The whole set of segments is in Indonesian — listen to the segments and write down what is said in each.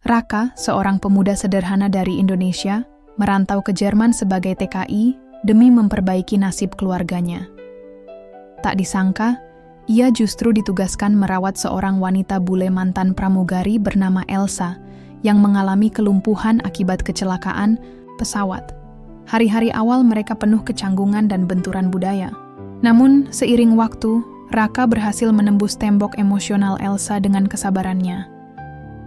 Raka, seorang pemuda sederhana dari Indonesia, merantau ke Jerman sebagai TKI demi memperbaiki nasib keluarganya. Tak disangka, ia justru ditugaskan merawat seorang wanita bule mantan pramugari bernama Elsa yang mengalami kelumpuhan akibat kecelakaan pesawat. Hari-hari awal mereka penuh kecanggungan dan benturan budaya. Namun, seiring waktu, Raka berhasil menembus tembok emosional Elsa dengan kesabarannya.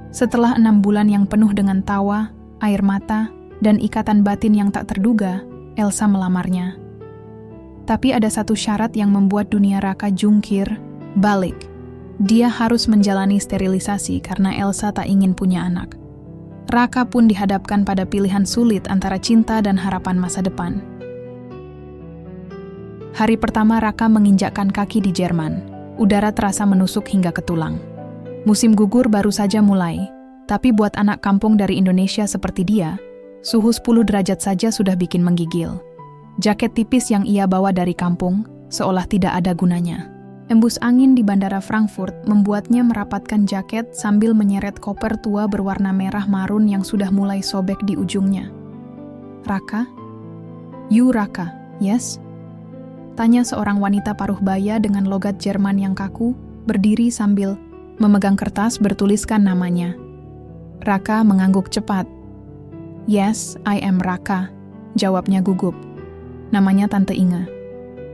Setelah 6 bulan yang penuh dengan tawa, air mata, dan ikatan batin yang tak terduga, Elsa melamarnya. Tapi ada satu syarat yang membuat dunia Raka jungkir, balik. Dia harus menjalani sterilisasi karena Elsa tak ingin punya anak. Raka pun dihadapkan pada pilihan sulit antara cinta dan harapan masa depan. Hari pertama Raka menginjakkan kaki di Jerman. Udara terasa menusuk hingga ke tulang. Musim gugur baru saja mulai, tapi buat anak kampung dari Indonesia seperti dia, suhu 10 derajat saja sudah bikin menggigil. Jaket tipis yang ia bawa dari kampung seolah tidak ada gunanya. Embus angin di Bandara Frankfurt membuatnya merapatkan jaket sambil menyeret koper tua berwarna merah marun yang sudah mulai sobek di ujungnya. "Raka? You Raka, yes?" Tanya seorang wanita paruh baya dengan logat Jerman yang kaku, berdiri sambil memegang kertas bertuliskan namanya. Raka mengangguk cepat. "Yes, I am Raka," jawabnya gugup. Namanya Tante Inge.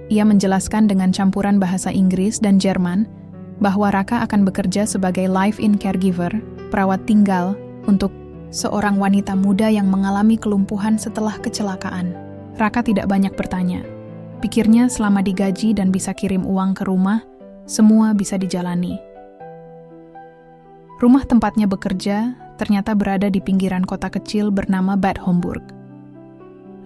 Ia menjelaskan dengan campuran bahasa Inggris dan Jerman bahwa Raka akan bekerja sebagai live-in caregiver, perawat tinggal, untuk seorang wanita muda yang mengalami kelumpuhan setelah kecelakaan. Raka tidak banyak bertanya. Pikirnya selama digaji dan bisa kirim uang ke rumah, semua bisa dijalani. Rumah tempatnya bekerja ternyata berada di pinggiran kota kecil bernama Bad Homburg.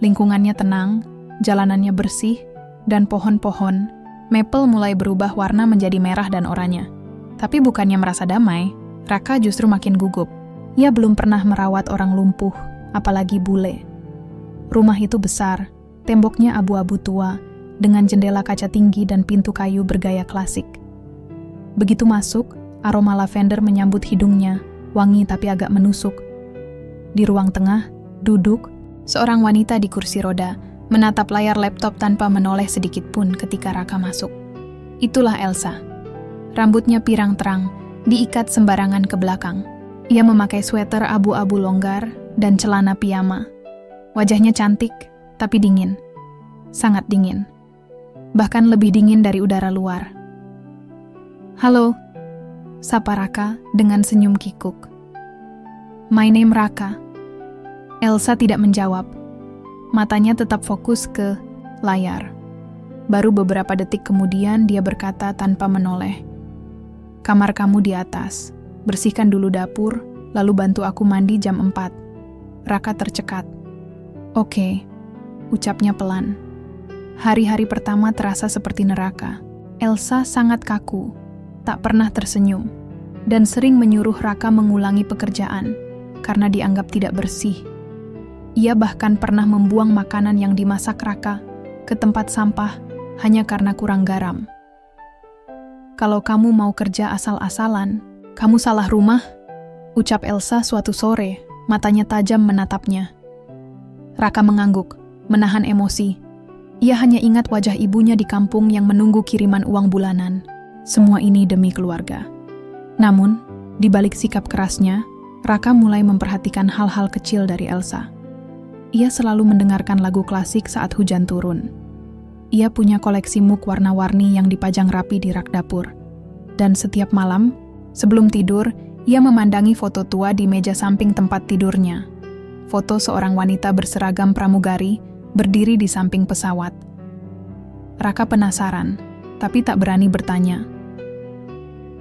Lingkungannya tenang, jalanannya bersih, dan pohon-pohon maple mulai berubah warna menjadi merah dan oranye. Tapi bukannya merasa damai, Raka justru makin gugup. Ia belum pernah merawat orang lumpuh, apalagi bule. Rumah itu besar, temboknya abu-abu tua, dengan jendela kaca tinggi dan pintu kayu bergaya klasik. Begitu masuk, aroma lavender menyambut hidungnya, wangi tapi agak menusuk. Di ruang tengah, duduk, seorang wanita di kursi roda, menatap layar laptop tanpa menoleh sedikit pun ketika Raka masuk. Itulah Elsa. Rambutnya pirang terang, diikat sembarangan ke belakang. Ia memakai sweater abu-abu longgar dan celana piyama. Wajahnya cantik, tapi dingin. Sangat dingin. Bahkan lebih dingin dari udara luar. "Halo," sapa Raka dengan senyum kikuk. "My name Raka." Elsa tidak menjawab. Matanya tetap fokus ke layar. Baru beberapa detik kemudian dia berkata tanpa menoleh, "Kamar kamu di atas. Bersihkan dulu dapur, lalu bantu aku mandi jam 4. Raka tercekat. "Oke," ucapnya pelan. Hari-hari pertama terasa seperti neraka. Elsa sangat kaku, tak pernah tersenyum, dan sering menyuruh Raka mengulangi pekerjaan karena dianggap tidak bersih. Ia bahkan pernah membuang makanan yang dimasak Raka ke tempat sampah hanya karena kurang garam. "Kalau kamu mau kerja asal-asalan, kamu salah rumah," ucap Elsa suatu sore, matanya tajam menatapnya. Raka mengangguk, menahan emosi. Ia hanya ingat wajah ibunya di kampung yang menunggu kiriman uang bulanan. Semua ini demi keluarga. Namun, di balik sikap kerasnya, Raka mulai memperhatikan hal-hal kecil dari Elsa. Ia selalu mendengarkan lagu klasik saat hujan turun. Ia punya koleksi mug warna-warni yang dipajang rapi di rak dapur. Dan setiap malam, sebelum tidur, ia memandangi foto tua di meja samping tempat tidurnya. Foto seorang wanita berseragam pramugari berdiri di samping pesawat. Raka penasaran, tapi tak berani bertanya.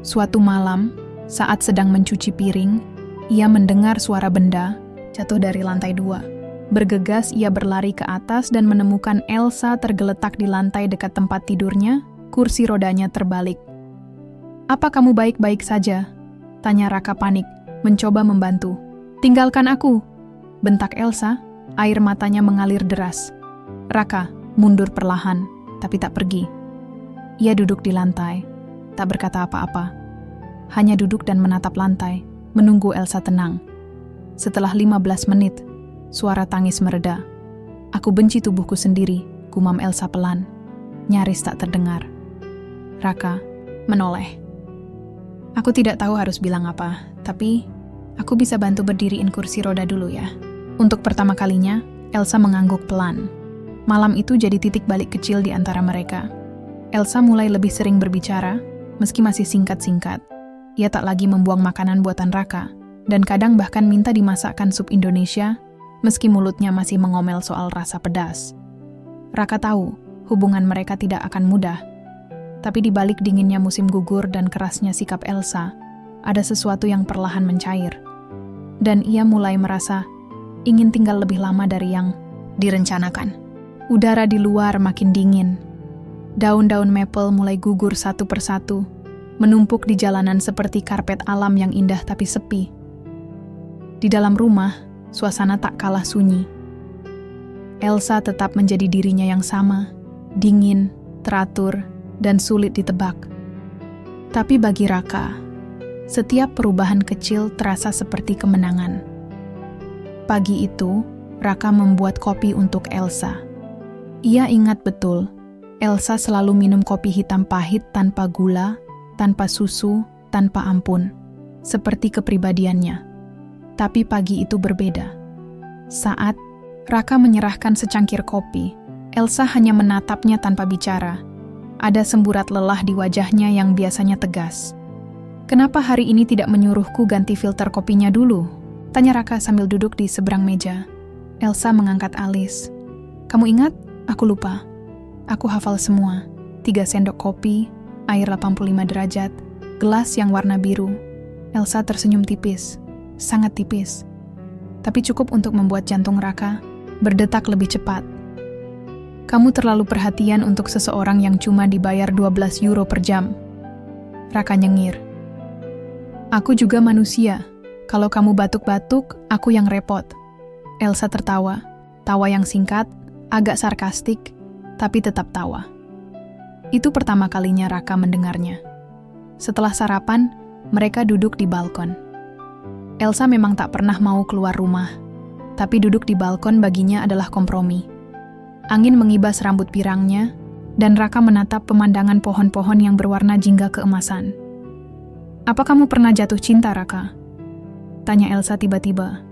Suatu malam, saat sedang mencuci piring, ia mendengar suara benda jatuh dari lantai 2. Bergegas ia berlari ke atas dan menemukan Elsa tergeletak di lantai dekat tempat tidurnya, kursi rodanya terbalik. "Apa kamu baik-baik saja?" tanya Raka panik, mencoba membantu. "Tinggalkan aku!" bentak Elsa, air matanya mengalir deras. Raka mundur perlahan, tapi tak pergi. Ia duduk di lantai, tak berkata apa-apa. Hanya duduk dan menatap lantai, menunggu Elsa tenang. Setelah 15 menit, suara tangis mereda. Aku benci tubuhku sendiri, gumam Elsa pelan. Nyaris tak terdengar. Raka menoleh. Aku tidak tahu harus bilang apa, tapi aku bisa bantu berdiriin kursi roda dulu ya. Untuk pertama kalinya, Elsa mengangguk pelan. Malam itu jadi titik balik kecil di antara mereka. Elsa mulai lebih sering berbicara, meski masih singkat-singkat. Ia tak lagi membuang makanan buatan Raka, dan kadang bahkan minta dimasakkan sup Indonesia, meski mulutnya masih mengomel soal rasa pedas. Raka tahu, hubungan mereka tidak akan mudah. Tapi di balik dinginnya musim gugur dan kerasnya sikap Elsa, ada sesuatu yang perlahan mencair. Dan ia mulai merasa ingin tinggal lebih lama dari yang direncanakan. Udara di luar makin dingin. Daun-daun maple mulai gugur satu persatu, menumpuk di jalanan seperti karpet alam yang indah tapi sepi. Di dalam rumah, suasana tak kalah sunyi. Elsa tetap menjadi dirinya yang sama, dingin, teratur, dan sulit ditebak. Tapi bagi Raka, setiap perubahan kecil terasa seperti kemenangan. Pagi itu, Raka membuat kopi untuk Elsa. Ia ingat betul, Elsa selalu minum kopi hitam pahit tanpa gula, tanpa susu, tanpa ampun, seperti kepribadiannya. Tapi pagi itu berbeda. Saat Raka menyerahkan secangkir kopi, Elsa hanya menatapnya tanpa bicara. Ada semburat lelah di wajahnya yang biasanya tegas. "Kenapa hari ini tidak menyuruhku ganti filter kopinya dulu?" tanya Raka sambil duduk di seberang meja. Elsa mengangkat alis. "Kamu ingat? Aku lupa. Aku hafal semua. 3 sendok kopi, air 85 derajat, gelas yang warna biru." Elsa tersenyum tipis, sangat tipis. Tapi cukup untuk membuat jantung Raka berdetak lebih cepat. "Kamu terlalu perhatian untuk seseorang yang cuma dibayar 12 euro per jam." Raka nyengir. "Aku juga manusia. Kalau kamu batuk-batuk, aku yang repot." Elsa tertawa. Tawa yang singkat, agak sarkastik, tapi tetap tawa. Itu pertama kalinya Raka mendengarnya. Setelah sarapan, mereka duduk di balkon. Elsa memang tak pernah mau keluar rumah, tapi duduk di balkon baginya adalah kompromi. Angin mengibas rambut pirangnya, dan Raka menatap pemandangan pohon-pohon yang berwarna jingga keemasan. "Apa kamu pernah jatuh cinta, Raka?" tanya Elsa tiba-tiba.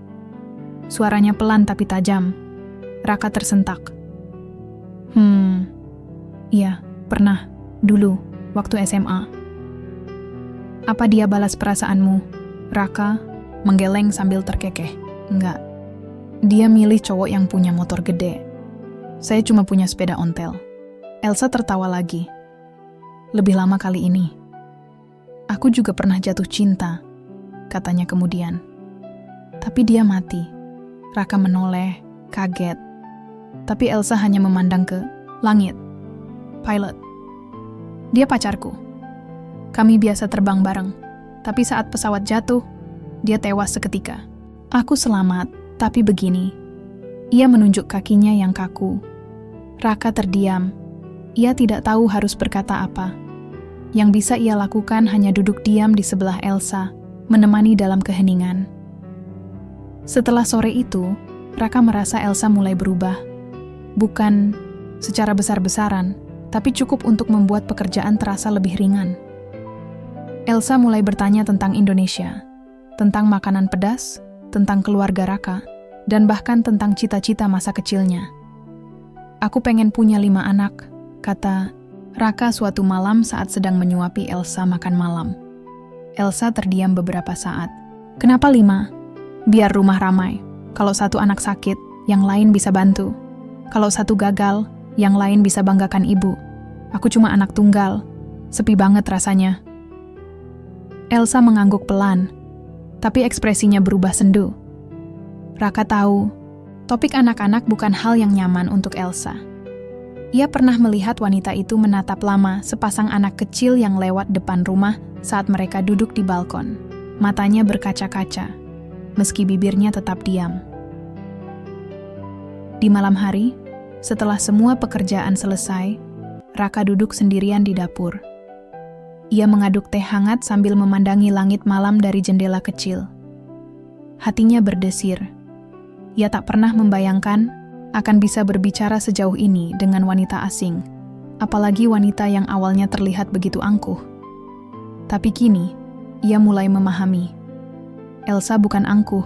Suaranya pelan tapi tajam. Raka tersentak. Iya, pernah. Dulu, waktu SMA." "Apa dia balas perasaanmu?" Raka menggeleng sambil terkekeh. "Enggak. Dia milih cowok yang punya motor gede. Saya cuma punya sepeda ontel." Elsa tertawa lagi. "Lebih lama kali ini." "Aku juga pernah jatuh cinta," katanya kemudian. "Tapi dia mati." Raka menoleh, kaget. Tapi Elsa hanya memandang ke langit. "Pilot. Dia pacarku. Kami biasa terbang bareng. Tapi saat pesawat jatuh, dia tewas seketika. Aku selamat, tapi begini." Ia menunjuk kakinya yang kaku. Raka terdiam. Ia tidak tahu harus berkata apa. Yang bisa ia lakukan hanya duduk diam di sebelah Elsa, menemani dalam keheningan. Setelah sore itu, Raka merasa Elsa mulai berubah. Bukan secara besar-besaran, tapi cukup untuk membuat pekerjaan terasa lebih ringan. Elsa mulai bertanya tentang Indonesia, tentang makanan pedas, tentang keluarga Raka, dan bahkan tentang cita-cita masa kecilnya. "Aku pengen punya 5 anak," kata Raka suatu malam saat sedang menyuapi Elsa makan malam. Elsa terdiam beberapa saat. "Kenapa 5? Biar rumah ramai. Kalau satu anak sakit, yang lain bisa bantu. Kalau satu gagal, yang lain bisa banggakan ibu. Aku cuma anak tunggal. Sepi banget rasanya." Elsa mengangguk pelan, tapi ekspresinya berubah sendu. Raka tahu, topik anak-anak bukan hal yang nyaman untuk Elsa. Ia pernah melihat wanita itu menatap lama sepasang anak kecil yang lewat depan rumah saat mereka duduk di balkon. Matanya berkaca-kaca, meski bibirnya tetap diam. Di malam hari, setelah semua pekerjaan selesai, Raka duduk sendirian di dapur. Ia mengaduk teh hangat sambil memandangi langit malam dari jendela kecil. Hatinya berdesir. Ia tak pernah membayangkan akan bisa berbicara sejauh ini dengan wanita asing, apalagi wanita yang awalnya terlihat begitu angkuh. Tapi kini, ia mulai memahami. Elsa bukan angkuh,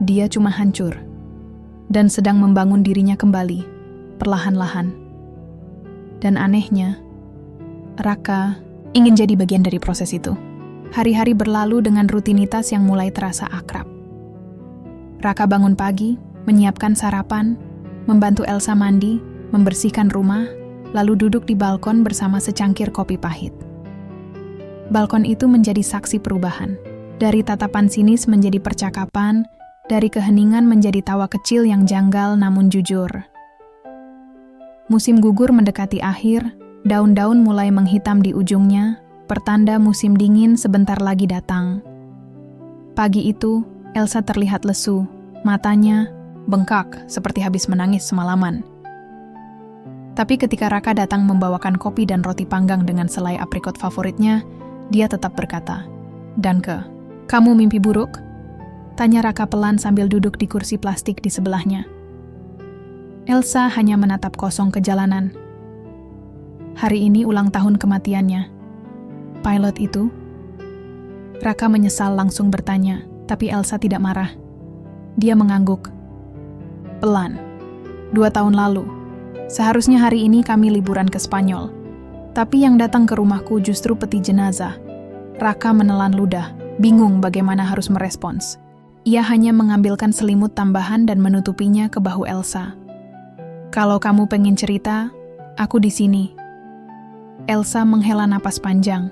dia cuma hancur. Dan sedang membangun dirinya kembali, perlahan-lahan. Dan anehnya, Raka ingin jadi bagian dari proses itu. Hari-hari berlalu dengan rutinitas yang mulai terasa akrab. Raka bangun pagi, menyiapkan sarapan, membantu Elsa mandi, membersihkan rumah, lalu duduk di balkon bersama secangkir kopi pahit. Balkon itu menjadi saksi perubahan. Dari tatapan sinis menjadi percakapan, dari keheningan menjadi tawa kecil yang janggal namun jujur. Musim gugur mendekati akhir, daun-daun mulai menghitam di ujungnya, pertanda musim dingin sebentar lagi datang. Pagi itu, Elsa terlihat lesu, matanya bengkak seperti habis menangis semalaman. Tapi ketika Raka datang membawakan kopi dan roti panggang dengan selai aprikot favoritnya, dia tetap berkata, "Danke, kamu mimpi buruk?" Tanya Raka pelan sambil duduk di kursi plastik di sebelahnya. Elsa hanya menatap kosong ke jalanan. Hari ini ulang tahun kematiannya. Pilot itu? Raka menyesal langsung bertanya, tapi Elsa tidak marah. Dia mengangguk. Pelan. 2 tahun lalu. Seharusnya hari ini kami liburan ke Spanyol. Tapi yang datang ke rumahku justru peti jenazah. Raka menelan ludah, bingung bagaimana harus merespons. Ia hanya mengambilkan selimut tambahan dan menutupinya ke bahu Elsa. Kalau kamu pengen cerita, aku di sini. Elsa menghela napas panjang.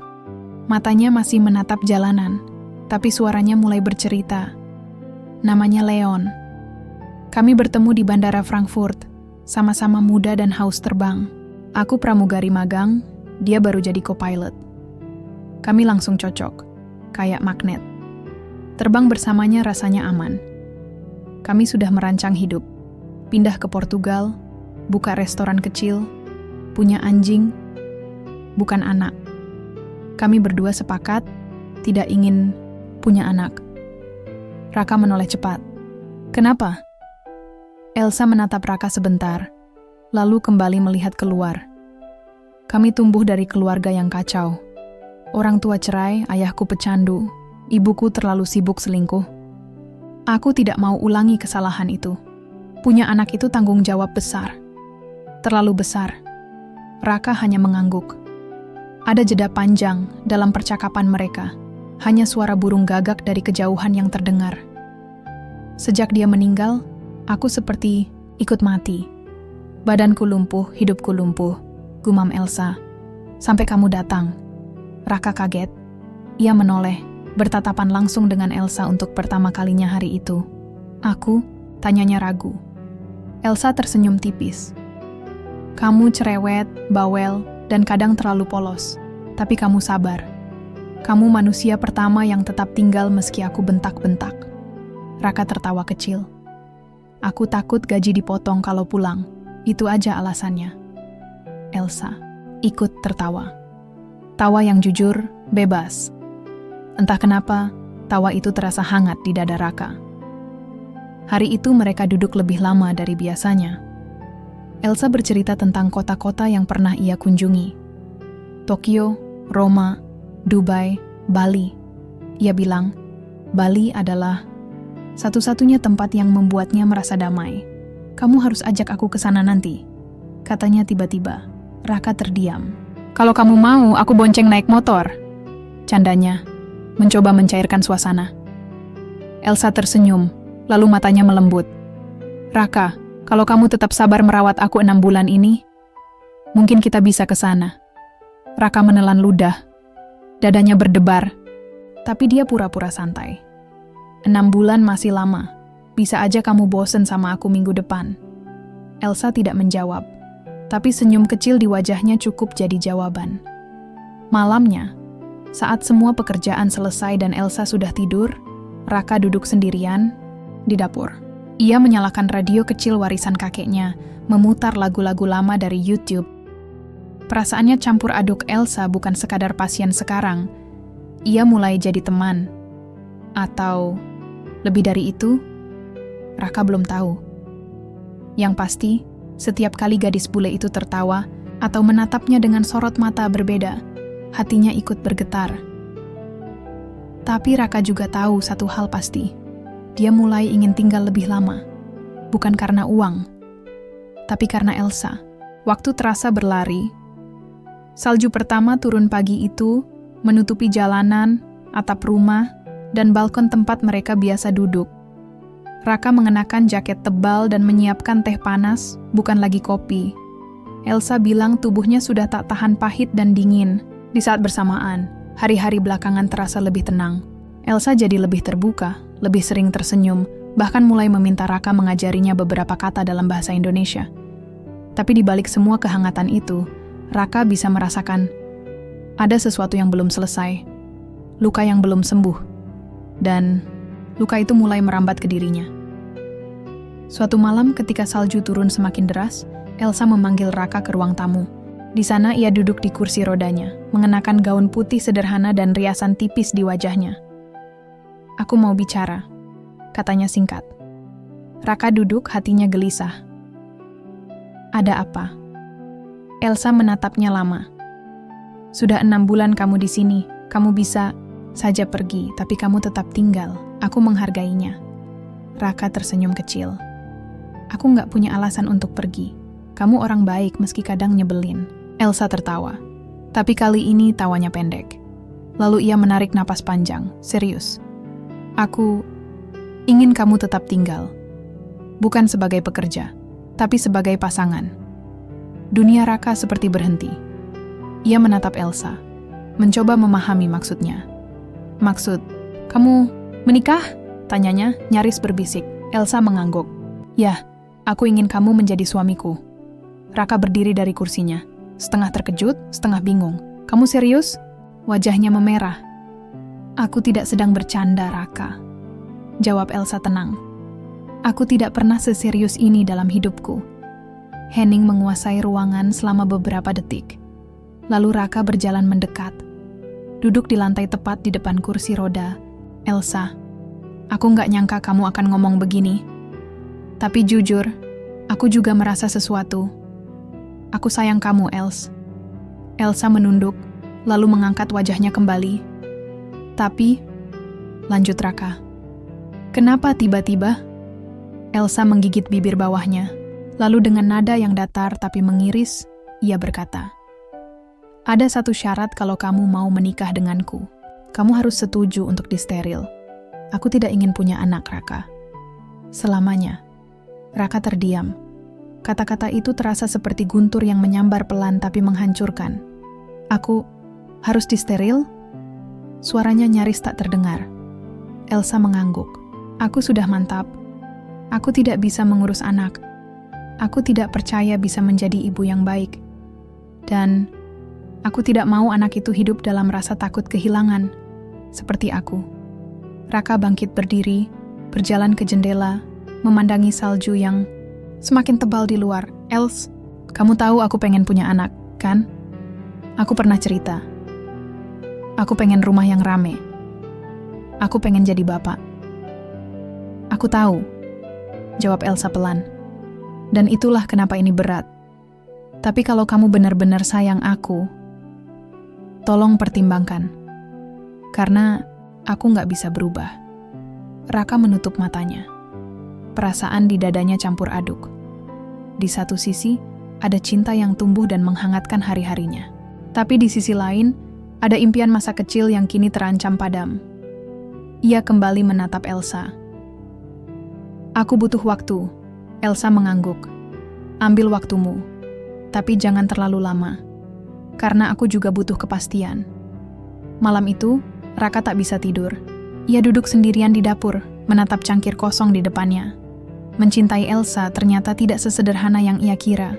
Matanya masih menatap jalanan, tapi suaranya mulai bercerita. Namanya Leon. Kami bertemu di Bandara Frankfurt, sama-sama muda dan haus terbang. Aku pramugari magang, dia baru jadi co-pilot. Kami langsung cocok, kayak magnet. Terbang bersamanya rasanya aman. Kami sudah merancang hidup, pindah ke Portugal, buka restoran kecil, punya anjing, bukan anak. Kami berdua sepakat, tidak ingin punya anak. Raka menoleh cepat. Kenapa? Elsa menatap Raka sebentar, lalu kembali melihat keluar. Kami tumbuh dari keluarga yang kacau. Orang tua cerai, ayahku pecandu, ibuku terlalu sibuk selingkuh. Aku tidak mau ulangi kesalahan itu. Punya anak itu tanggung jawab besar. Terlalu besar. Raka hanya mengangguk. Ada jeda panjang dalam percakapan mereka, hanya suara burung gagak dari kejauhan yang terdengar. Sejak dia meninggal, aku seperti ikut mati. Badanku lumpuh, hidupku lumpuh, gumam Elsa. Sampai kamu datang. Raka kaget. Ia menoleh, bertatapan langsung dengan Elsa untuk pertama kalinya hari itu. Aku? Tanyanya ragu. Elsa tersenyum tipis. Kamu cerewet, bawel, dan kadang terlalu polos, tapi kamu sabar. Kamu manusia pertama yang tetap tinggal meski aku bentak-bentak. Raka tertawa kecil. Aku takut gaji dipotong kalau pulang. Itu aja alasannya. Elsa ikut tertawa. Tawa yang jujur, bebas. Entah kenapa, tawa itu terasa hangat di dada Raka. Hari itu mereka duduk lebih lama dari biasanya. Elsa bercerita tentang kota-kota yang pernah ia kunjungi. Tokyo, Roma, Dubai, Bali. Ia bilang, Bali adalah satu-satunya tempat yang membuatnya merasa damai. Kamu harus ajak aku ke sana nanti. Katanya tiba-tiba. Raka terdiam. Kalau kamu mau, aku bonceng naik motor. Candanya, mencoba mencairkan suasana. Elsa tersenyum, lalu matanya melembut. Raka, kalau kamu tetap sabar merawat aku 6 bulan ini, mungkin kita bisa ke sana. Raka menelan ludah. Dadanya berdebar, tapi dia pura-pura santai. 6 bulan masih lama. Bisa aja kamu bosen sama aku minggu depan. Elsa tidak menjawab, tapi senyum kecil di wajahnya cukup jadi jawaban. Malamnya, saat semua pekerjaan selesai dan Elsa sudah tidur, Raka duduk sendirian di dapur. Ia menyalakan radio kecil warisan kakeknya, memutar lagu-lagu lama dari YouTube. Perasaannya campur aduk. Elsa bukan sekadar pasien sekarang. Ia mulai jadi teman. Atau Lebih dari itu, Raka belum tahu. Yang pasti, setiap kali gadis bule itu tertawa atau menatapnya dengan sorot mata berbeda, hatinya ikut bergetar. Tapi Raka juga tahu satu hal pasti. Dia mulai ingin tinggal lebih lama. Bukan karena uang, tapi karena Elsa. Waktu terasa berlari. Salju pertama turun pagi itu, menutupi jalanan, atap rumah, dan balkon tempat mereka biasa duduk. Raka mengenakan jaket tebal dan menyiapkan teh panas, bukan lagi kopi. Elsa bilang tubuhnya sudah tak tahan pahit dan dingin. Di saat bersamaan, hari-hari belakangan terasa lebih tenang. Elsa jadi lebih terbuka, lebih sering tersenyum, bahkan mulai meminta Raka mengajarinya beberapa kata dalam bahasa Indonesia. Tapi di balik semua kehangatan itu, Raka bisa merasakan ada sesuatu yang belum selesai, luka yang belum sembuh, dan luka itu mulai merambat ke dirinya. Suatu malam ketika salju turun semakin deras, Elsa memanggil Raka ke ruang tamu. Di sana ia duduk di kursi rodanya, mengenakan gaun putih sederhana dan riasan tipis di wajahnya. "Aku mau bicara," katanya singkat. Raka duduk, hatinya gelisah. "Ada apa?" Elsa menatapnya lama. "Sudah 6 bulan kamu di sini. Kamu bisa saja pergi, tapi kamu tetap tinggal. Aku menghargainya." Raka tersenyum kecil. "Aku nggak punya alasan untuk pergi. Kamu orang baik meski kadang nyebelin." Elsa tertawa. Tapi kali ini tawanya pendek. Lalu ia menarik napas panjang, serius. "Aku ingin kamu tetap tinggal. Bukan sebagai pekerja, tapi sebagai pasangan." Dunia Raka seperti berhenti. Ia menatap Elsa, mencoba memahami maksudnya. "Maksud, kamu menikah?" tanyanya, nyaris berbisik. Elsa mengangguk. "Ya, aku ingin kamu menjadi suamiku." Raka berdiri dari kursinya, setengah terkejut, setengah bingung. "Kamu serius?" Wajahnya memerah. "Aku tidak sedang bercanda, Raka," jawab Elsa tenang. "Aku tidak pernah seserius ini dalam hidupku." Henning menguasai ruangan selama beberapa detik. Lalu Raka berjalan mendekat. Duduk di lantai tepat di depan kursi roda. "Elsa, aku nggak nyangka kamu akan ngomong begini. Tapi jujur, aku juga merasa sesuatu. Aku sayang kamu, Els." Elsa menunduk, lalu mengangkat wajahnya kembali. "Tapi," lanjut Raka. "Kenapa tiba-tiba?" Elsa menggigit bibir bawahnya. Lalu dengan nada yang datar tapi mengiris, ia berkata, "Ada satu syarat kalau kamu mau menikah denganku. Kamu harus setuju untuk disteril. Aku tidak ingin punya anak, Raka. Selamanya." Raka terdiam. Kata-kata itu terasa seperti guntur yang menyambar pelan tapi menghancurkan. "Aku harus disteril?" Suaranya nyaris tak terdengar. Elsa mengangguk. "Aku sudah mantap. Aku tidak bisa mengurus anak. Aku tidak percaya bisa menjadi ibu yang baik. Dan aku tidak mau anak itu hidup dalam rasa takut kehilangan, seperti aku." Raka bangkit berdiri, berjalan ke jendela, memandangi salju yang semakin tebal di luar. "Els, kamu tahu aku pengen punya anak, kan? Aku pernah cerita. Aku pengen rumah yang rame. Aku pengen jadi bapak." "Aku tahu," jawab Elsa pelan. "Dan itulah kenapa ini berat. Tapi kalau kamu benar-benar sayang aku, tolong pertimbangkan. Karena aku nggak bisa berubah." Raka menutup matanya. Perasaan di dadanya campur aduk. Di satu sisi, ada cinta yang tumbuh dan menghangatkan hari-harinya. Tapi di sisi lain, ada impian masa kecil yang kini terancam padam. Ia kembali menatap Elsa. "Aku butuh waktu." Elsa mengangguk. "Ambil waktumu, tapi jangan terlalu lama. Karena aku juga butuh kepastian." Malam itu, Raka tak bisa tidur. Ia duduk sendirian di dapur, menatap cangkir kosong di depannya. Mencintai Elsa ternyata tidak sesederhana yang ia kira.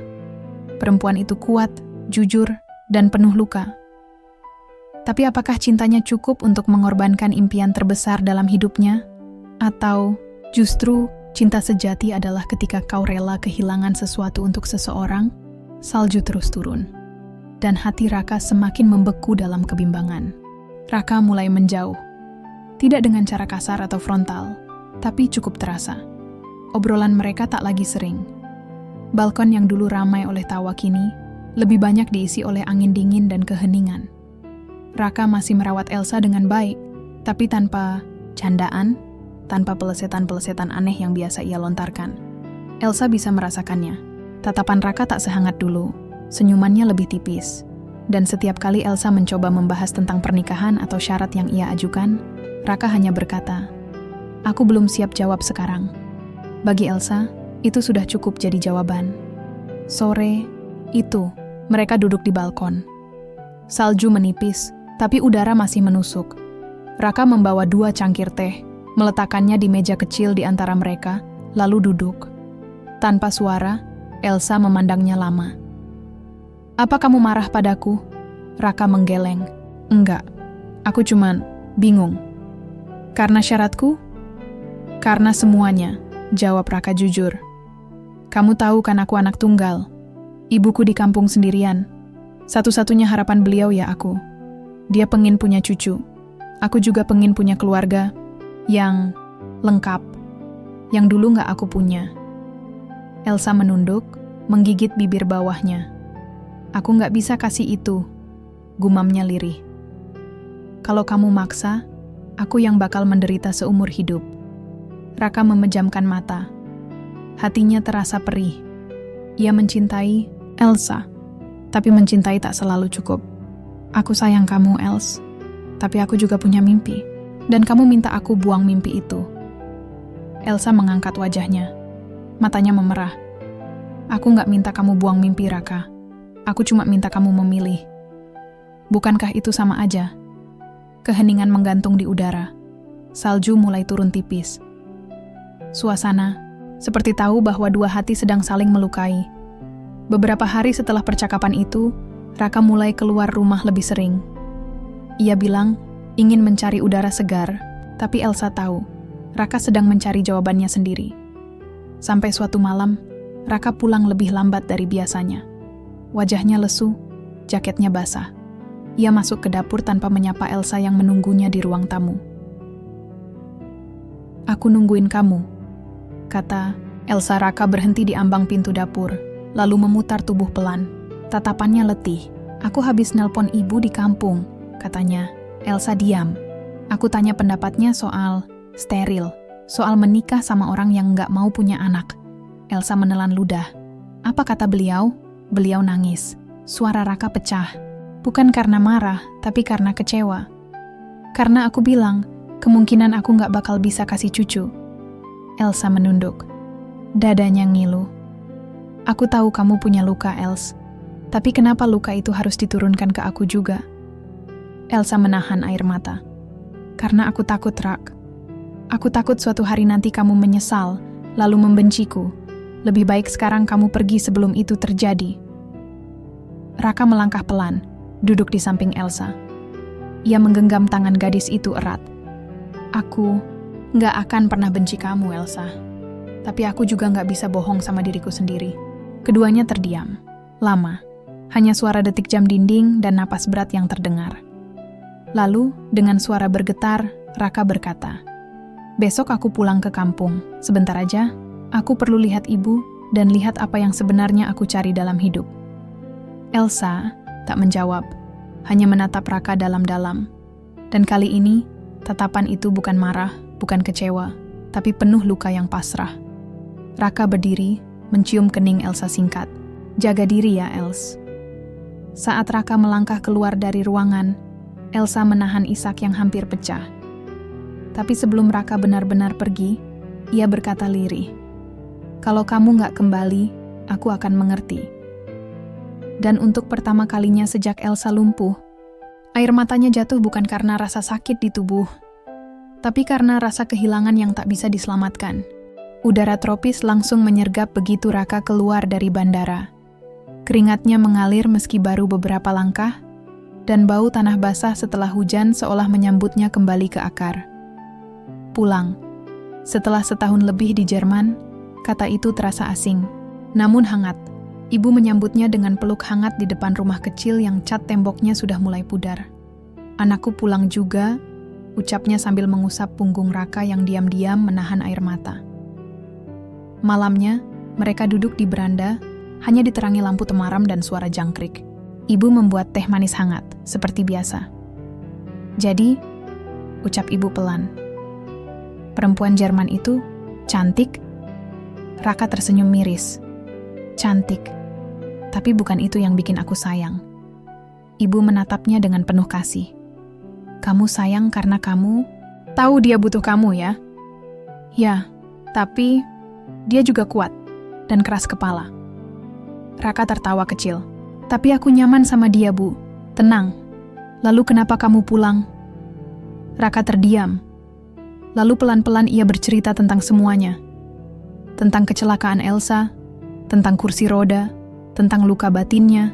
Perempuan itu kuat, jujur, dan penuh luka. Tapi apakah cintanya cukup untuk mengorbankan impian terbesar dalam hidupnya? Atau justru cinta sejati adalah ketika kau rela kehilangan sesuatu untuk seseorang? Salju terus turun, dan hati Raka semakin membeku dalam kebimbangan. Raka mulai menjauh. Tidak dengan cara kasar atau frontal, tapi cukup terasa. Obrolan mereka tak lagi sering. Balkon yang dulu ramai oleh tawa kini lebih banyak diisi oleh angin dingin dan keheningan. Raka masih merawat Elsa dengan baik, tapi tanpa candaan, tanpa pelesetan-pelesetan aneh yang biasa ia lontarkan. Elsa bisa merasakannya. Tatapan Raka tak sehangat dulu, senyumannya lebih tipis. Dan setiap kali Elsa mencoba membahas tentang pernikahan atau syarat yang ia ajukan, Raka hanya berkata, "Aku belum siap jawab sekarang." Bagi Elsa, itu sudah cukup jadi jawaban. Sore itu, mereka duduk di balkon. Salju menipis, tapi udara masih menusuk. Raka membawa 2 cangkir teh, meletakkannya di meja kecil di antara mereka, lalu duduk. Tanpa suara, Elsa memandangnya lama. "Apa kamu marah padaku?" Raka menggeleng. "Enggak, aku cuman bingung." "Karena syaratku?" "Karena semuanya," jawab Raka jujur. "Kamu tahu kan aku anak tunggal. Ibuku di kampung sendirian. Satu-satunya harapan beliau ya aku. Dia pengin punya cucu. Aku juga pengin punya keluarga yang lengkap, yang dulu nggak aku punya." Elsa menunduk, menggigit bibir bawahnya. "Aku nggak bisa kasih itu," gumamnya lirih. "Kalau kamu maksa, aku yang bakal menderita seumur hidup." Raka memejamkan mata. Hatinya terasa perih. Ia mencintai Elsa, tapi mencintai tak selalu cukup. "Aku sayang kamu, Els, tapi aku juga punya mimpi, dan kamu minta aku buang mimpi itu." Elsa mengangkat wajahnya. Matanya memerah. "Aku nggak minta kamu buang mimpi, Raka. Aku cuma minta kamu memilih." Bukankah itu sama aja? Keheningan menggantung di udara. Salju mulai turun tipis. Suasana seperti tahu bahwa 2 hati sedang saling melukai. Beberapa hari setelah percakapan itu, Raka mulai keluar rumah lebih sering. Ia bilang ingin mencari udara segar, tapi Elsa tahu Raka sedang mencari jawabannya sendiri. Sampai suatu malam, Raka pulang lebih lambat dari biasanya. Wajahnya lesu, jaketnya basah. Ia masuk ke dapur tanpa menyapa Elsa yang menunggunya di ruang tamu. "Aku nungguin kamu," kata Elsa. Raka berhenti di ambang pintu dapur, lalu memutar tubuh pelan. Tatapannya letih. "Aku habis nelpon ibu di kampung," katanya. Elsa diam. "Aku tanya pendapatnya soal steril, soal menikah sama orang yang nggak mau punya anak." Elsa menelan ludah. "Apa kata beliau?" Beliau nangis. Suara Raka pecah. Bukan karena marah, tapi karena kecewa. "Karena aku bilang, kemungkinan aku nggak bakal bisa kasih cucu." Elsa menunduk. Dadanya ngilu. "Aku tahu kamu punya luka, Els. Tapi kenapa luka itu harus diturunkan ke aku juga?" Elsa menahan air mata. "Karena aku takut, Rak. Aku takut suatu hari nanti kamu menyesal, lalu membenciku. Lebih baik sekarang kamu pergi sebelum itu terjadi." Raka melangkah pelan, duduk di samping Elsa. Ia menggenggam tangan gadis itu erat. "Aku nggak akan pernah benci kamu, Elsa. Tapi aku juga nggak bisa bohong sama diriku sendiri." Keduanya terdiam. Lama. Hanya suara detik jam dinding dan napas berat yang terdengar. Lalu, dengan suara bergetar, Raka berkata, "Besok aku pulang ke kampung. Sebentar aja, aku perlu lihat ibu dan lihat apa yang sebenarnya aku cari dalam hidup." Elsa tak menjawab, hanya menatap Raka dalam-dalam. Dan kali ini, tatapan itu bukan marah, bukan kecewa, tapi penuh luka yang pasrah. Raka berdiri, mencium kening Elsa singkat. "Jaga diri ya, Els." Saat Raka melangkah keluar dari ruangan, Elsa menahan isak yang hampir pecah. Tapi sebelum Raka benar-benar pergi, ia berkata lirih, "Kalau kamu nggak kembali, aku akan mengerti." Dan untuk pertama kalinya sejak Elsa lumpuh, air matanya jatuh bukan karena rasa sakit di tubuh, tapi karena rasa kehilangan yang tak bisa diselamatkan. Udara tropis langsung menyergap begitu Raka keluar dari bandara. Keringatnya mengalir meski baru beberapa langkah, dan bau tanah basah setelah hujan seolah menyambutnya kembali ke akar. Pulang. Setelah setahun lebih di Jerman, kata itu terasa asing, namun hangat. Ibu menyambutnya dengan peluk hangat di depan rumah kecil yang cat temboknya sudah mulai pudar. "Anakku pulang juga," ucapnya sambil mengusap punggung Raka yang diam-diam menahan air mata. Malamnya, mereka duduk di beranda, hanya diterangi lampu temaram dan suara jangkrik. Ibu membuat teh manis hangat, seperti biasa. Jadi, ucap ibu pelan. Perempuan Jerman itu cantik. Raka tersenyum miris. Cantik. Tapi bukan itu yang bikin aku sayang. Ibu menatapnya dengan penuh kasih. Kamu sayang karena kamu tahu dia butuh kamu ya? Ya, tapi dia juga kuat dan keras kepala. Raka tertawa kecil. Tapi aku nyaman sama dia, Bu. Tenang. Lalu kenapa kamu pulang? Raka terdiam. Lalu pelan-pelan ia bercerita tentang semuanya. Tentang kecelakaan Elsa, tentang kursi roda, tentang luka batinnya,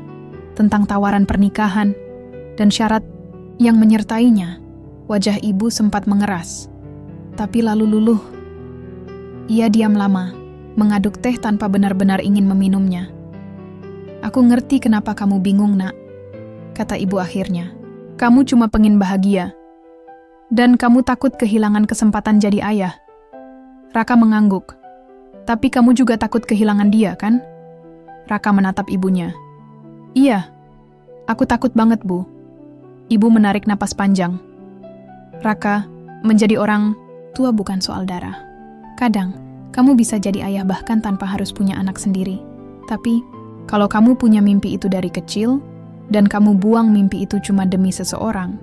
tentang tawaran pernikahan, dan syarat yang menyertainya. Wajah ibu sempat mengeras, tapi lalu luluh. Ia diam lama, mengaduk teh tanpa benar-benar ingin meminumnya. Aku ngerti kenapa kamu bingung, Nak, kata ibu akhirnya. Kamu cuma pengen bahagia. Dan kamu takut kehilangan kesempatan jadi ayah. Raka mengangguk. Tapi kamu juga takut kehilangan dia, kan? Raka menatap ibunya. Iya, aku takut banget, Bu. Ibu menarik napas panjang. Raka, menjadi orang tua bukan soal darah. Kadang, kamu bisa jadi ayah bahkan tanpa harus punya anak sendiri. Tapi, kalau kamu punya mimpi itu dari kecil, dan kamu buang mimpi itu cuma demi seseorang,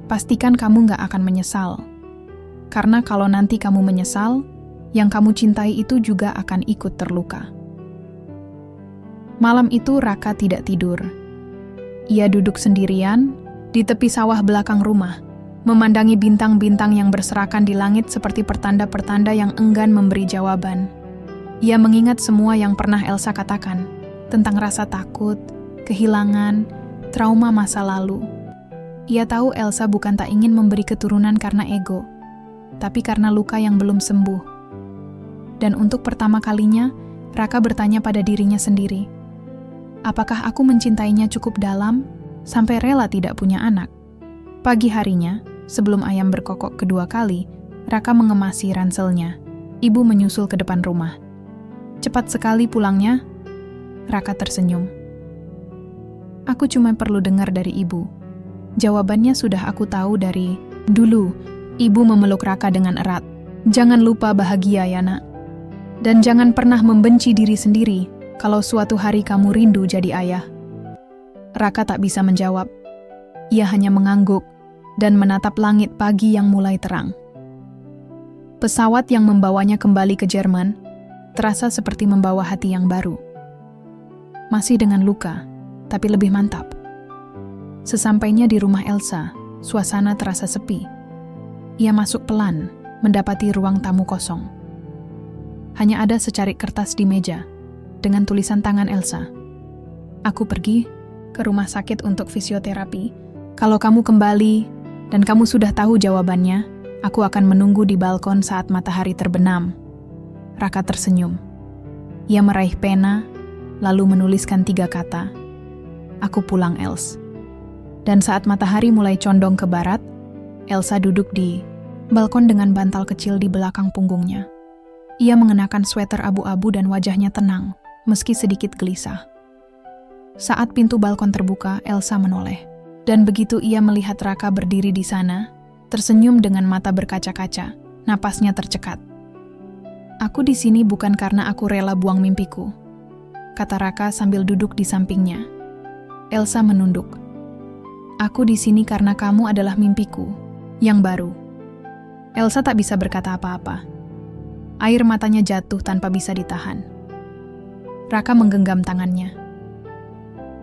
pastikan kamu gak akan menyesal. Karena kalau nanti kamu menyesal, yang kamu cintai itu juga akan ikut terluka. Malam itu Raka tidak tidur. Ia duduk sendirian di tepi sawah belakang rumah, memandangi bintang-bintang yang berserakan di langit seperti pertanda-pertanda yang enggan memberi jawaban. Ia mengingat semua yang pernah Elsa katakan, tentang rasa takut, kehilangan, trauma masa lalu. Ia tahu Elsa bukan tak ingin memberi keturunan karena ego, tapi karena luka yang belum sembuh. Dan untuk pertama kalinya, Raka bertanya pada dirinya sendiri, apakah aku mencintainya cukup dalam sampai rela tidak punya anak? Pagi harinya, sebelum ayam berkokok kedua kali, Raka mengemasi ranselnya. Ibu menyusul ke depan rumah. Cepat sekali pulangnya. Raka tersenyum. Aku cuma perlu dengar dari ibu. Jawabannya sudah aku tahu dari dulu. Ibu memeluk Raka dengan erat. Jangan lupa bahagia ya, Nak. Dan jangan pernah membenci diri sendiri kalau suatu hari kamu rindu jadi ayah. Raka tak bisa menjawab. Ia hanya mengangguk dan menatap langit pagi yang mulai terang. Pesawat yang membawanya kembali ke Jerman terasa seperti membawa hati yang baru. Masih dengan luka, tapi lebih mantap. Sesampainya di rumah Elsa, suasana terasa sepi. Ia masuk pelan, mendapati ruang tamu kosong. Hanya ada secarik kertas di meja, dengan tulisan tangan Elsa. Aku pergi ke rumah sakit untuk fisioterapi. Kalau kamu kembali dan kamu sudah tahu jawabannya, aku akan menunggu di balkon saat matahari terbenam. Raka tersenyum. Ia meraih pena, lalu menuliskan 3 kata. Aku pulang, Els. Dan saat matahari mulai condong ke barat, Elsa duduk di balkon dengan bantal kecil di belakang punggungnya. Ia mengenakan sweater abu-abu dan wajahnya tenang, meski sedikit gelisah. Saat pintu balkon terbuka, Elsa menoleh. Dan begitu ia melihat Raka berdiri di sana, tersenyum dengan mata berkaca-kaca, napasnya tercekat. Aku di sini bukan karena aku rela buang mimpiku, kata Raka sambil duduk di sampingnya. Elsa menunduk. Aku di sini karena kamu adalah mimpiku, yang baru. Elsa tak bisa berkata apa-apa. Air matanya jatuh tanpa bisa ditahan. Raka menggenggam tangannya.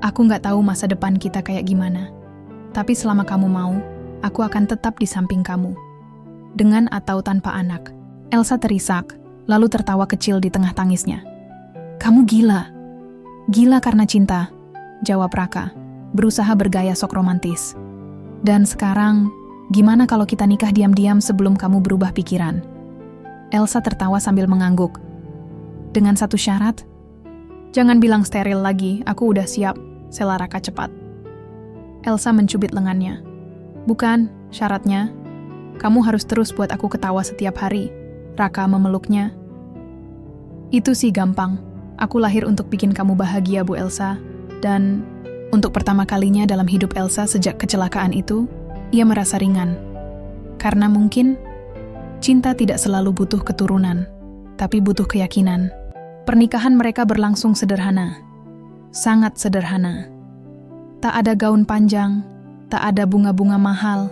Aku gak tahu masa depan kita kayak gimana. Tapi selama kamu mau, aku akan tetap di samping kamu. Dengan atau tanpa anak. Elsa terisak, lalu tertawa kecil di tengah tangisnya. Kamu gila. Gila karena cinta, jawab Raka, berusaha bergaya sok romantis. Dan sekarang, gimana kalau kita nikah diam-diam sebelum kamu berubah pikiran? Elsa tertawa sambil mengangguk. Dengan satu syarat, jangan bilang steril lagi, aku udah siap, sela Raka cepat. Elsa mencubit lengannya. Bukan, syaratnya, Kamu harus terus buat aku ketawa setiap hari. Raka memeluknya. Itu sih gampang. Aku lahir untuk bikin kamu bahagia, Bu Elsa. Dan untuk pertama kalinya dalam hidup Elsa sejak kecelakaan itu, ia merasa ringan. Karena mungkin cinta tidak selalu butuh keturunan, tapi butuh keyakinan. Pernikahan mereka berlangsung sederhana. Sangat sederhana. Tak ada gaun panjang, tak ada bunga-bunga mahal,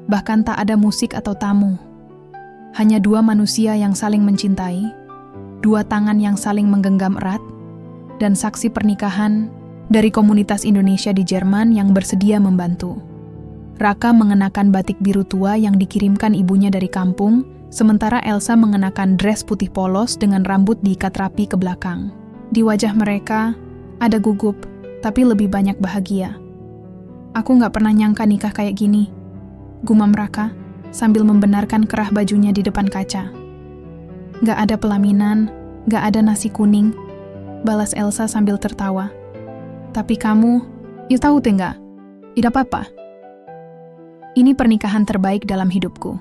bahkan tak ada musik atau tamu. Hanya dua manusia yang saling mencintai, dua tangan yang saling menggenggam erat, dan saksi pernikahan dari komunitas Indonesia di Jerman yang bersedia membantu. Raka mengenakan batik biru tua yang dikirimkan ibunya dari kampung, sementara Elsa mengenakan dress putih polos dengan rambut diikat rapi ke belakang. Di wajah mereka ada gugup, tapi lebih banyak bahagia. Aku gak pernah nyangka nikah kayak gini, gumam Raka sambil membenarkan kerah bajunya di depan kaca. Gak ada pelaminan, gak ada nasi kuning, balas Elsa sambil tertawa. Tapi kamu, ya tahu enggak? Tidak apa-apa. Ini pernikahan terbaik dalam hidupku.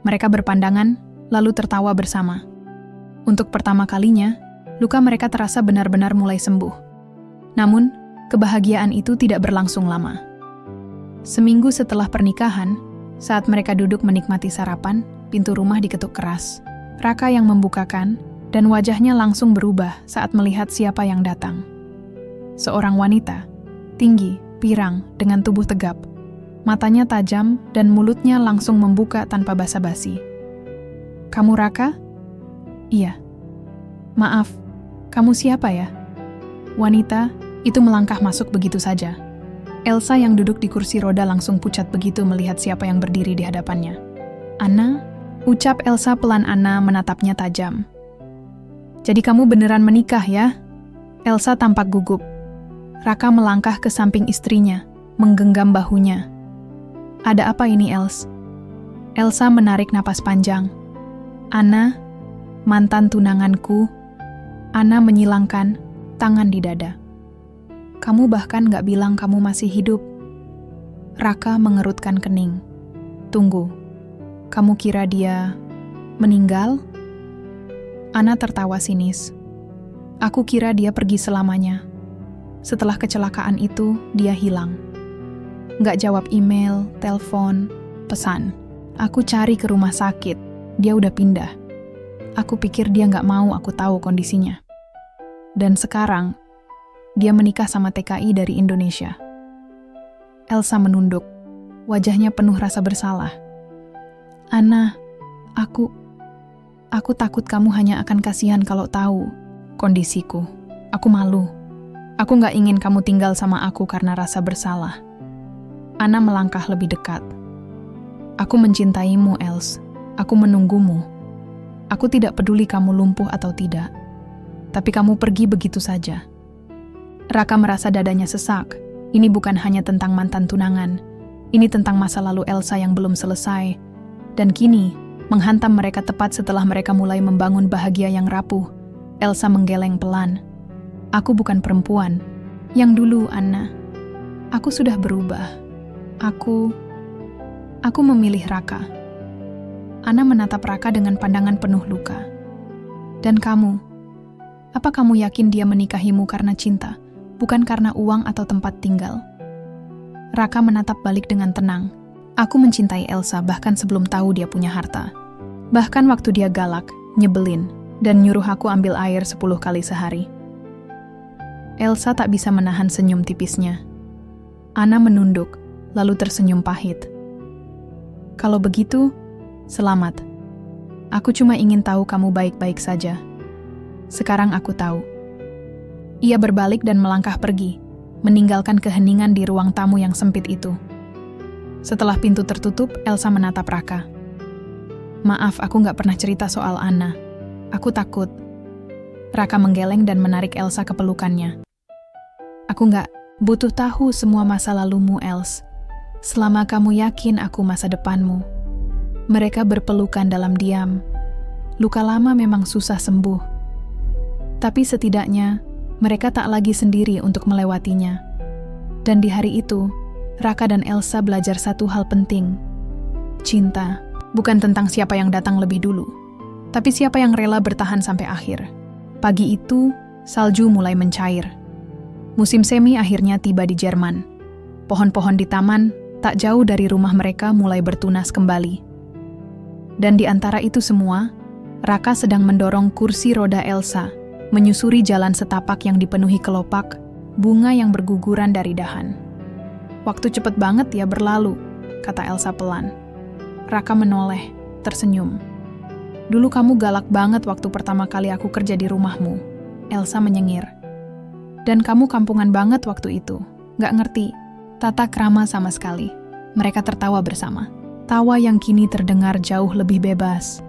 Mereka berpandangan, lalu tertawa bersama. Untuk pertama kalinya, luka mereka terasa benar-benar mulai sembuh. Namun, kebahagiaan itu tidak berlangsung lama. Seminggu setelah pernikahan, saat mereka duduk menikmati sarapan, pintu rumah diketuk keras. Raka yang membukakan, dan wajahnya langsung berubah saat melihat siapa yang datang. Seorang wanita, tinggi, pirang, dengan tubuh tegap. Matanya tajam dan mulutnya langsung membuka tanpa basa-basi. Kamu Raka? Iya. Maaf, kamu siapa ya? Wanita itu melangkah masuk begitu saja. Elsa yang duduk di kursi roda langsung pucat begitu melihat siapa yang berdiri di hadapannya. Anna? Ucap Elsa pelan. Anna menatapnya tajam. Jadi kamu beneran menikah ya? Elsa tampak gugup. Raka melangkah ke samping istrinya, menggenggam bahunya. Ada apa ini, Els? Elsa menarik napas panjang. Anna, mantan tunanganku. Anna menyilangkan tangan di dada. Kamu bahkan gak bilang kamu masih hidup. Raka mengerutkan kening. Tunggu, kamu kira dia meninggal? Anna tertawa sinis. Aku kira dia pergi selamanya. Setelah kecelakaan itu, dia hilang. Gak jawab email, telepon, pesan. Aku cari ke rumah sakit, dia udah pindah. Aku pikir dia gak mau aku tahu kondisinya. Dan sekarang, dia menikah sama TKI dari Indonesia. Elsa menunduk, wajahnya penuh rasa bersalah. Anna, aku takut kamu hanya akan kasihan kalau tahu kondisiku. Aku malu. Aku gak ingin kamu tinggal sama aku karena rasa bersalah. Anna melangkah lebih dekat. Aku mencintaimu, Els. Aku menunggumu. Aku tidak peduli kamu lumpuh atau tidak. Tapi kamu pergi begitu saja. Raka merasa dadanya sesak. Ini bukan hanya tentang mantan tunangan. Ini tentang masa lalu Elsa yang belum selesai. Dan kini, menghantam mereka tepat setelah mereka mulai membangun bahagia yang rapuh. Elsa menggeleng pelan. Aku bukan perempuan. Yang dulu, Anna. Aku sudah berubah. Aku memilih Raka. Anna menatap Raka dengan pandangan penuh luka. Dan kamu? Apa kamu yakin dia menikahimu karena cinta, bukan karena uang atau tempat tinggal? Raka menatap balik dengan tenang. Aku mencintai Elsa bahkan sebelum tahu dia punya harta. Bahkan waktu dia galak, nyebelin, dan nyuruh aku ambil air 10 kali sehari. Elsa tak bisa menahan senyum tipisnya. Anna menunduk, lalu tersenyum pahit. Kalau begitu, selamat. Aku cuma ingin tahu kamu baik-baik saja. Sekarang aku tahu. Ia berbalik dan melangkah pergi, meninggalkan keheningan di ruang tamu yang sempit itu. Setelah pintu tertutup, Elsa menatap Raka. Maaf, aku gak pernah cerita soal Anna. Aku takut. Raka menggeleng dan menarik Elsa ke pelukannya. Aku gak butuh tahu semua masa lalumu, Els. Selama kamu yakin aku masa depanmu. Mereka berpelukan dalam diam. Luka lama memang susah sembuh. Tapi setidaknya, mereka tak lagi sendiri untuk melewatinya. Dan di hari itu, Raka dan Elsa belajar satu hal penting. Cinta Bukan tentang siapa yang datang lebih dulu, tapi siapa yang rela bertahan sampai akhir. Pagi itu, salju mulai mencair. Musim semi akhirnya tiba di Jerman. Pohon-pohon di taman, tak jauh dari rumah mereka mulai bertunas kembali. Dan di antara itu semua, Raka sedang mendorong kursi roda Elsa, menyusuri jalan setapak yang dipenuhi kelopak, bunga yang berguguran dari dahan. "Waktu cepet banget ya berlalu," kata Elsa pelan. Raka menoleh, tersenyum. "Dulu kamu galak banget waktu pertama kali aku kerja di rumahmu," Elsa menyengir. "Dan kamu kampungan banget waktu itu, gak ngerti tata krama sama sekali." Mereka tertawa bersama, tawa yang kini terdengar jauh lebih bebas.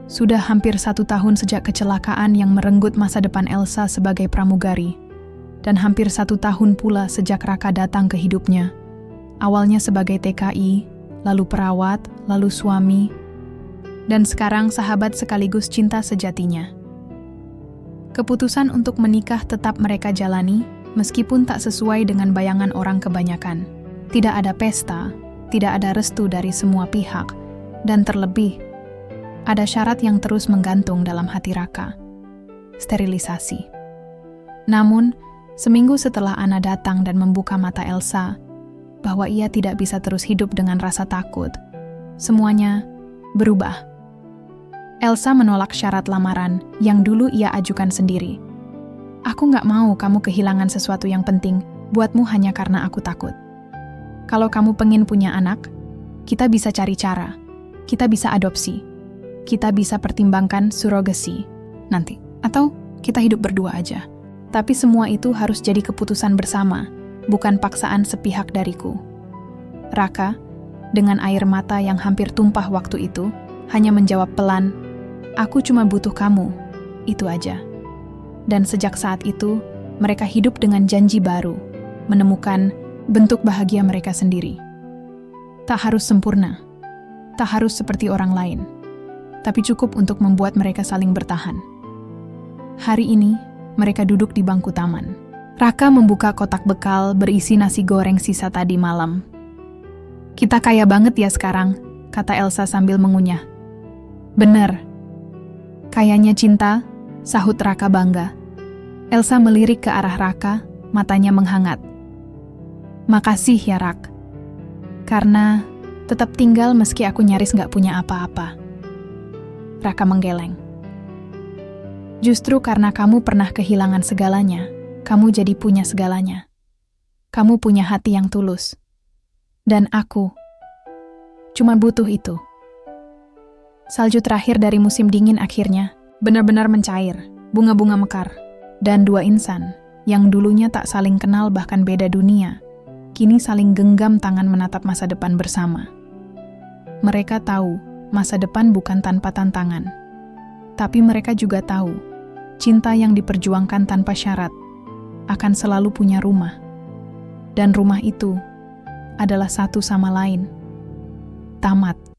Sudah hampir 1 tahun sejak kecelakaan yang merenggut masa depan Elsa sebagai pramugari, dan hampir 1 tahun pula sejak Raka datang ke hidupnya. Awalnya sebagai TKI, lalu perawat, lalu suami, dan sekarang sahabat sekaligus cinta sejatinya. Keputusan untuk menikah tetap mereka jalani, meskipun tak sesuai dengan bayangan orang kebanyakan. Tidak ada pesta, tidak ada restu dari semua pihak, dan terlebih, ada syarat yang terus menggantung dalam hati Raka: sterilisasi. Namun, seminggu setelah Anna datang dan membuka mata Elsa, bahwa ia tidak bisa terus hidup dengan rasa takut, semuanya berubah. Elsa menolak syarat lamaran yang dulu ia ajukan sendiri. "Aku gak mau kamu kehilangan sesuatu yang penting buatmu hanya karena aku takut. Kalau kamu pengen punya anak, kita bisa cari cara. Kita bisa adopsi. Kita bisa pertimbangkan surogasi nanti. Atau kita hidup berdua aja. Tapi semua itu harus jadi keputusan bersama, bukan paksaan sepihak dariku." Raka, dengan air mata yang hampir tumpah waktu itu, hanya menjawab pelan, "Aku cuma butuh kamu, itu aja." Dan sejak saat itu, mereka hidup dengan janji baru, menemukan bentuk bahagia mereka sendiri. Tak harus sempurna, tak harus seperti orang lain, tapi cukup untuk membuat mereka saling bertahan. Hari ini, mereka duduk di bangku taman. Raka membuka kotak bekal berisi nasi goreng sisa tadi malam. "Kita kaya banget ya sekarang," kata Elsa sambil mengunyah. "Bener. Kayaknya cinta," sahut Raka bangga. Elsa melirik ke arah Raka, matanya menghangat. "Makasih ya, Rak. Karena tetap tinggal meski aku nyaris gak punya apa-apa." Raka menggeleng. "Justru karena kamu pernah kehilangan segalanya, kamu jadi punya segalanya. Kamu punya hati yang tulus. Dan aku cuma butuh itu." Salju terakhir dari musim dingin akhirnya benar-benar mencair, bunga-bunga mekar, dan 2 insan yang dulunya tak saling kenal bahkan beda dunia, kini saling genggam tangan menatap masa depan bersama. Mereka tahu masa depan bukan tanpa tantangan, tapi mereka juga tahu cinta yang diperjuangkan tanpa syarat akan selalu punya rumah. Dan rumah itu adalah satu sama lain. Tamat.